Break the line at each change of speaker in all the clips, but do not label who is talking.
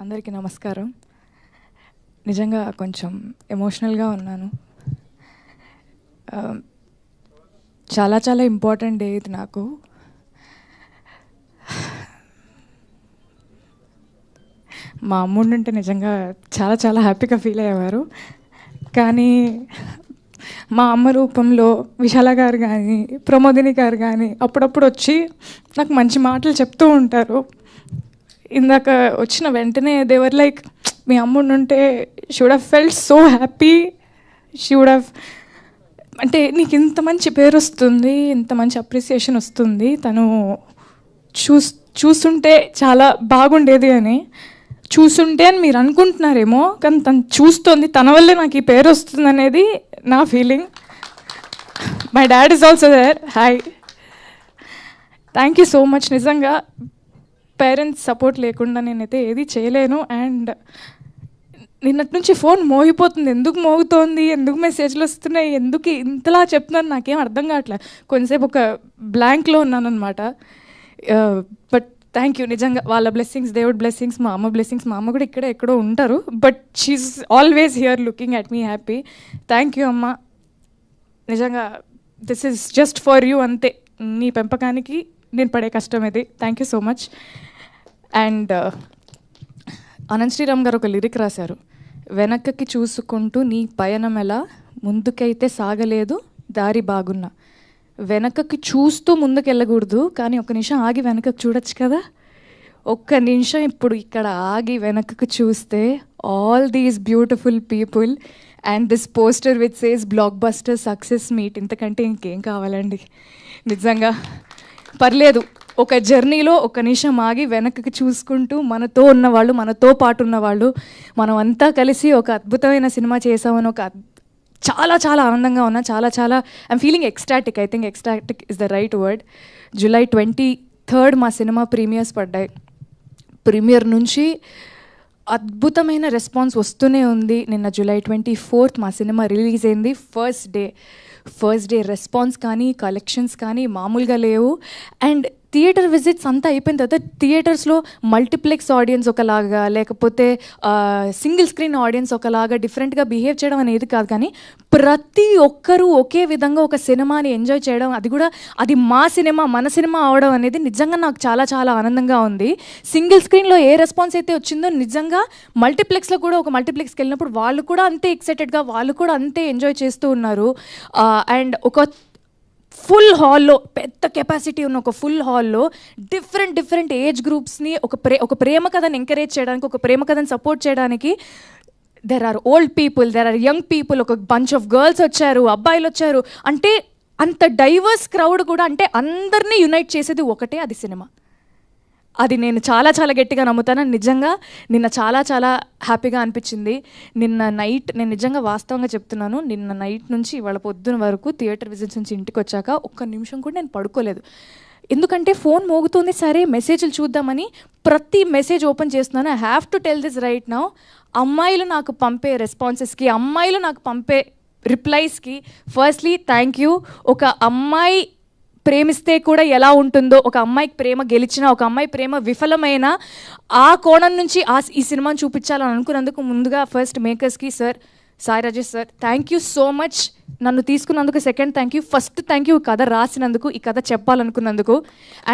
అందరికీ నమస్కారం. నిజంగా కొంచెం ఎమోషనల్గా ఉన్నాను. చాలా చాలా ఇంపార్టెంట్ డే ఇది నాకు. మా అమ్ముండుంటే నిజంగా చాలా చాలా హ్యాపీగా ఫీల్ అయ్యేవారు. కానీ మా అమ్మ రూపంలో విశాల గారు కానీ ప్రమోదిని గారు కానీ అప్పుడప్పుడు వచ్చి నాకు మంచి మాటలు చెప్తూ ఉంటారు. ఇందాక వచ్చిన వెంటనే దేవర్ లైక్, మీ అమ్ముండుంటే she would have felt so happy, she would have, అంటే నీకు ఇంత మంచి పేరు వస్తుంది, ఇంత మంచి అప్రిసియేషన్ వస్తుంది, తను చూస్తుంటే చాలా బాగుండేది అని. చూస్తుంటే అని మీరు అనుకుంటున్నారేమో, కానీ తను చూస్తుంది, తన వల్లే నాకు ఈ పేరు వస్తుంది అనేది నా feeling. My dad is also there. Hi, thank you so much. నిజంగా పేరెంట్స్ సపోర్ట్ లేకుండా నేనైతే ఏది చేయలేను. అండ్ నిన్నటి నుంచి ఫోన్ మోగిపోతుంది. ఎందుకు మోగుతోంది, ఎందుకు మెసేజ్లు వస్తున్నాయి, ఎందుకు ఇంతలా చెప్తున్నాను నాకేం అర్థం కావట్లేదు. కొంచెంసేపు ఒక బ్లాంక్లో ఉన్నాను అనమాట. But thank you. నిజంగా వాళ్ళ బ్లెస్సింగ్స్, దేవుడ్ బ్లెస్సింగ్స్, మా అమ్మ బ్లెస్సింగ్స్. మా అమ్మ కూడా ఇక్కడే ఎక్కడో ఉంటారు, but she is always here looking at me happy. Thank you అమ్మ. నిజంగా this is just for you, అంతే. నీ పెంపకానికి నేను పడే కష్టం ఇది. Thank you so much. And Anant Sriram గారు ఒక లిరిక్ రాశారు, వెనక్కి చూసుకుంటూ నీ పయనం ఎలా, ముందుకైతే సాగలేదు దారి బాగున్నా. వెనకకి చూస్తూ ముందుకు వెళ్ళకూడదు, కానీ ఒక నిమిషం ఆగి వెనకకు చూడొచ్చు కదా. ఒక్క నిమిషం ఇప్పుడు ఇక్కడ ఆగి వెనకకు చూస్తే all these beautiful people and this poster which says block buster success meet. ఇంతకంటే ఇంకేం కావాలండి. నిజంగా పర్లేదు, ఒక జర్నీలో ఒక నిమిషం ఆగి వెనక్కి చూసుకుంటూ మనతో ఉన్నవాళ్ళు, మనతో పాటు ఉన్నవాళ్ళు, మనం అంతా కలిసి ఒక అద్భుతమైన సినిమా చేసామని ఒక చాలా చాలా ఆనందంగా ఉన్నా. చాలా చాలా I'm feeling ecstatic. I think ecstatic is the right word. July 23rd మా సినిమా ప్రీమియర్స్ పడ్డాయి. ప్రీమియర్ నుంచి అద్భుతమైన రెస్పాన్స్ వస్తూనే ఉంది. నిన్న జూలై 24th మా సినిమా రిలీజ్ అయింది. ఫస్ట్ డే రెస్పాన్స్ కానీ కలెక్షన్స్ కానీ మామూలుగా లేవు. అండ్ థియేటర్ విజిట్స్ అంతా అయిపోయిన తర్వాత థియేటర్స్లో మల్టీప్లెక్స్ ఆడియన్స్ ఒకలాగా, లేకపోతే సింగిల్ స్క్రీన్ ఆడియన్స్ ఒకలాగా డిఫరెంట్గా బిహేవ్ చేయడం అనేది కాదు, కానీ ప్రతి ఒక్కరూ ఒకే విధంగా ఒక సినిమాని ఎంజాయ్ చేయడం, అది కూడా అది మా సినిమా, మన సినిమా అవడం అనేది నిజంగా నాకు చాలా చాలా ఆనందంగా ఉంది. సింగిల్ స్క్రీన్లో ఏ రెస్పాన్స్ అయితే వచ్చిందో నిజంగా మల్టీప్లెక్స్లో కూడా, ఒక మల్టీప్లెక్స్కి వెళ్ళినప్పుడు వాళ్ళు కూడా అంతే ఎక్సైటెడ్గా, వాళ్ళు కూడా అంతే ఎంజాయ్ చేస్తూ ఉన్నారు. అండ్ ఒక ఫుల్ హాల్లో, పెద్ద కెపాసిటీ ఉన్న ఒక ఫుల్ హాల్లో డిఫరెంట్ ఏజ్ గ్రూప్స్ని ఒక ప్రేమ కథను ఎంకరేజ్ చేయడానికి, ఒక ప్రేమ కథను సపోర్ట్ చేయడానికి there are old people, there are young people, ఒక బంచ్ ఆఫ్ గర్ల్స్ వచ్చారు, అబ్బాయిలు వచ్చారు. అంటే అంత డైవర్స్ క్రౌడ్ కూడా, అంటే అందరినీ యునైట్ చేసేది ఒకటే, అది సినిమా. అది నేను చాలా చాలా గట్టిగా నమ్ముతాను. నిజంగా నిన్న చాలా చాలా హ్యాపీగా అనిపించింది. నిన్న నైట్, నేను నిజంగా వాస్తవంగా చెప్తున్నాను, నిన్న నైట్ నుంచి ఇవాళ పొద్దున వరకు థియేటర్ విజిట్స్ నుంచి ఇంటికి వచ్చాక ఒక్క నిమిషం కూడా నేను పడుకోలేదు. ఎందుకంటే ఫోన్ మోగుతుంది, సరే మెసేజ్లు చూద్దామని ప్రతి మెసేజ్ ఓపెన్ చేస్తున్నాను. I have to tell this right now. అమ్మాయిలు నాకు పంపే రెస్పాన్సెస్కి, అమ్మాయిలు నాకు పంపే రిప్లైస్కి ఫస్ట్లీ థ్యాంక్ యూ. ఒక అమ్మాయి ప్రేమిస్తే కూడా ఎలా ఉంటుందో, ఒక అమ్మాయికి ప్రేమ గెలిచినా, ఒక అమ్మాయి ప్రేమ విఫలమైన ఆ కోణం నుంచి ఈ సినిమాని చూపించాలని అనుకున్నందుకు ముందుగా ఫస్ట్ మేకర్స్కి sir, Sai Rajesh sir, thank you so much. నన్ను తీసుకున్నందుకు second thank you. First thank you ఈ కథ రాసినందుకు, ఈ కథ చెప్పాలనుకున్నందుకు.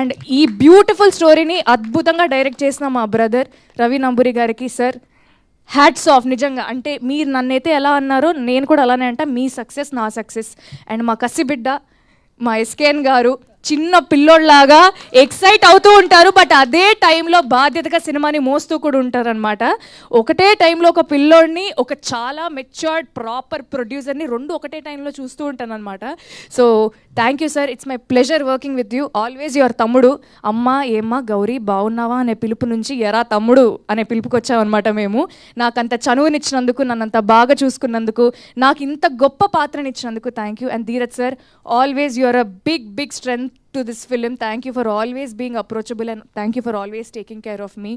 అండ్ ఈ బ్యూటిఫుల్ స్టోరీని అద్భుతంగా డైరెక్ట్ చేసిన మా బ్రదర్ రవి నంబూరి గారికి సార్, హ్యాట్స్ ఆఫ్. నిజంగా అంటే మీరు నన్నైతే ఎలా అన్నారో నేను కూడా అలానే అంట. మీ సక్సెస్ నా సక్సెస్. అండ్ మా కసిబిడ్డ మా ఎస్కేఎన్ గారు చిన్న పిల్లోళ్ళలాగా ఎక్సైట్ అవుతూ ఉంటారు, బట్ అదే టైంలో బాధ్యతగా సినిమాని మోస్తూ కూడా ఉంటారనమాట. ఒకటే టైంలో ఒక పిల్లోడిని, ఒక చాలా మెచ్యూర్డ్ ప్రాపర్ ప్రొడ్యూసర్ని రెండు ఒకటే టైంలో చూస్తూ ఉంటాను అనమాట. So thank you sir, it's my pleasure working with you. Always your తమ్ముడు. అమ్మ ఏమ్మా గౌరీ బాగున్నావా అనే పిలుపు నుంచి ఎరా తమ్ముడు అనే పిలుపుకి వచ్చామన్నమాట మేము. నాకంత చనువునిచ్చినందుకు, నన్నంత బాగా చూసుకున్నందుకు, నాకు ఇంత గొప్ప పాత్రనిచ్చినందుకు thank you. And Dheeraj sir, always your a big strength to this film. Thank you for always being approachable and thank you for always taking care of me.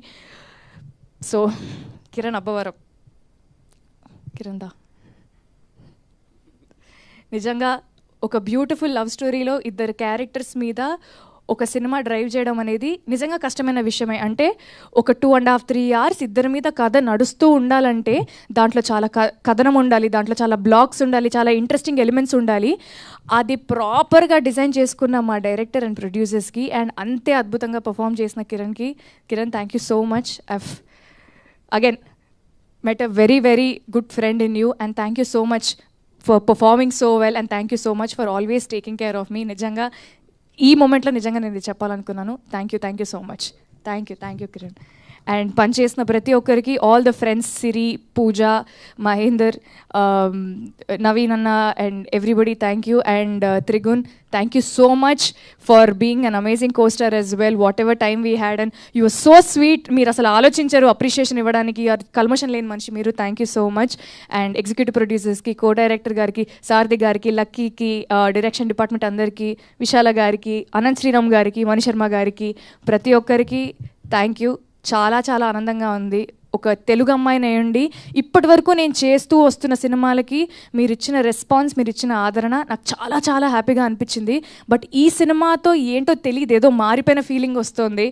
So Kiran Abbavaram, Kiran da నిజంగా ఒక beautiful love స్టోరీలో ఇద్దరు characters మీద ఒక cinema drive చేయడం అనేది నిజంగా కష్టమైన విషయమే. అంటే ఒక 2.5 3 hours ఇద్దరి మీద కథ నడుస్తూ ఉండాలంటే దాంట్లో చాలా కథనం ఉండాలి, దాంట్లో చాలా బ్లాక్స్ ఉండాలి, చాలా ఇంట్రెస్టింగ్ ఎలిమెంట్స్ ఉండాలి. అది ప్రాపర్గా డిజైన్ చేసుకున్న మా డైరెక్టర్ అండ్ ప్రొడ్యూసర్స్కి అండ్ అంతే అద్భుతంగా పర్ఫామ్ చేసిన Kiran thank you so much. Again met a very, very good friend in you, and thank you so much for performing so well, and thank you so much for always taking care of me. నిజంగా ఈ మూమెంట్లో నిజంగా నేను ఇది చెప్పాలనుకున్నాను. Thank you so much. Thank you Kiran. And పనిచేసిన ప్రతి ఒక్కరికి, all the friends, Siri, Pooja, Mahender, Naveen అన్న and everybody thank you. And Trigun, thank you so much for being an amazing costar as well. Whatever time we had and you are so sweet. మీరు అసలు ఆలోచించారు appreciation ఇవ్వడానికి, కల్మషన్ లేని మనిషి మీరు. థ్యాంక్ you so much. And executive ప్రొడ్యూసర్స్కి, కో డైరెక్టర్ గారికి, సారథి గారికి, లక్కీకి, డైరెక్షన్ డిపార్ట్మెంట్ అందరికీ, విశాల గారికి, అనంత్ శ్రీరామ్ గారికి, మణి శర్మ గారికి, ప్రతి ఒక్కరికి థ్యాంక్ యూ. చాలా చాలా ఆనందంగా ఉంది. ఒక తెలుగు అమ్మాయిని అయ్యండి ఇప్పటి వరకు నేను చేస్తూ వస్తున్న సినిమాలకి మీరు ఇచ్చిన రెస్పాన్స్, మీరు ఇచ్చిన ఆదరణ నాకు చాలా చాలా హ్యాపీగా అనిపించింది. బట్ ఈ సినిమాతో ఏంటో తెలియదు, ఏదో మారిపోయిన ఫీలింగ్ వస్తుంది.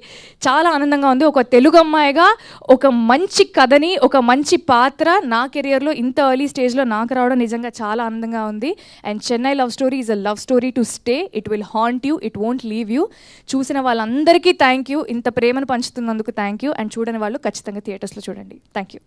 చాలా ఆనందంగా ఉంది. ఒక తెలుగు అమ్మాయిగా ఒక మంచి కథని, ఒక మంచి పాత్ర నా కెరియర్లో ఇంత ఎర్లీ స్టేజ్లో నాకు రావడం నిజంగా చాలా ఆనందంగా ఉంది. And Chennai love story is a love story to stay. It will haunt you, it won't leave you. చూసిన వాళ్ళందరికీ థ్యాంక్ యూ. ఇంత ప్రేమను పంచుతున్నందుకు థ్యాంక్ యూ. అండ్ చూడని వాళ్ళు ఖచ్చితంగా థియేటర్స్లో చూడండి. Thank you.